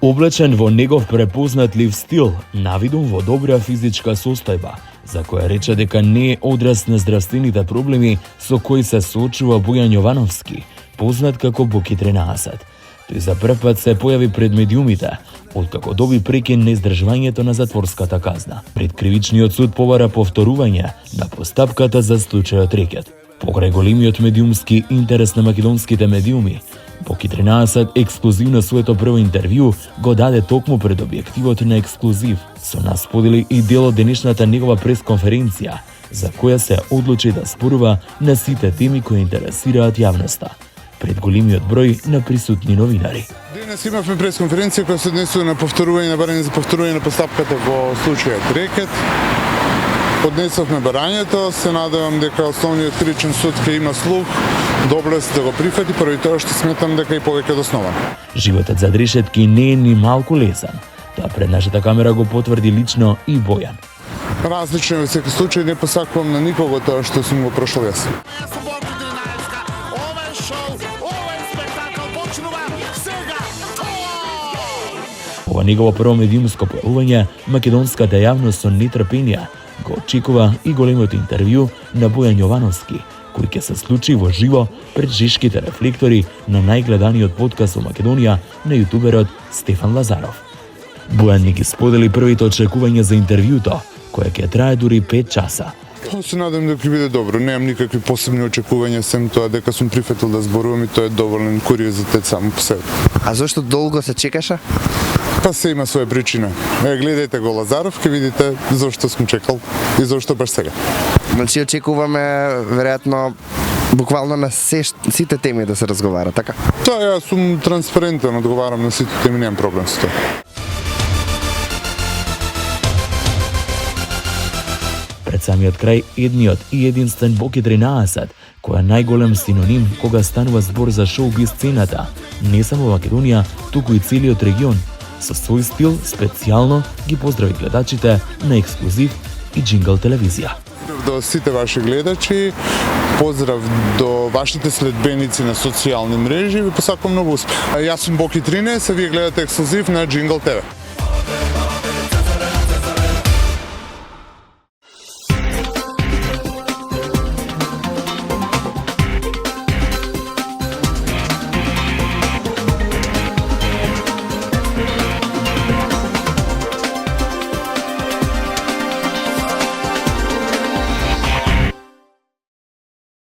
Облечен во негов препознатлив стил, навидом во добра физичка состојба, за која рече дека не е одраз на здравствените проблеми со кои се соочува Бојан Јовановски, познат како Боки 13. Тој за прв пат се појави пред медиумите, откако доби прекин на издржувањето на затворската казна. Пред кривичниот суд побара повторување на постапката за случајот Рекет. Покрај големиот медиумски интерес на македонските медиуми, Боки 13 ексклузивно своето прво интервју го даде токму пред објективот на Ексклузив. Со нас сподели и дел од денешната негова пресконференција, за која се одлучи да спорува на сите теми кои интересираат јавноста, пред големиот број на присутни новинари. Денес имавме пресконференција која се однесува на повторување на барање за повторување на постапката во случајот Рекет. Поднесовме барањето, се надевам дека основниот кричен суд ќе има слух, доблест да го прифати, поради тоа што сметам дека е повеќе основан. Животот зад решетки не е ни малку лесен. Тоа пред нашата камера го потврди лично и Бојан. Различно е во секој случај, не посакувам на никого тоа што сум го прошол јас. Ова негово прво медиумско појавување, македонската јавност со нетрпение го очекува и големиот интервју на Бојан Јовановски, кој ќе се случи во живо пред жешките рефлектори на најгледаниот подкаст во Македонија на јутуберот Стефан Лазаров. Бојан ни ги сподели првите очекувања за интервјуто, кое ќе трае дури 5 часа. Се надам дека ќе биде добро, немам никакви посебни очекувања, сем тоа дека сум прифатил да зборувам и тоа е доволен куриозитет само по себе. А зошто долго се чекаше? Па се има своја причина. Гледајте го Лазаров, ќе видите зошто сум чекал и зошто баш сега. Значи очекуваме веројатно буквално на сите теми да се разговара, така? Тоа јас сум транспарентен, одговарам на сите теми, немам проблем со тоа. Пред самиот крај, едниот и единствен Боки 13, која е најголем синоним кога станува збор за шоу-биз сцената, не само во Македонија, туку и целиот регион, со свој стил специјално ги поздрави гледачите на Ексклузив и Джингл телевизија. До сите ваши гледачи, поздрав до вашите следбеници на социјални мрежи и ви посакувам многу успех. Јас сум Боки 13, а вие гледате Ексклузив на Джингл ТВ.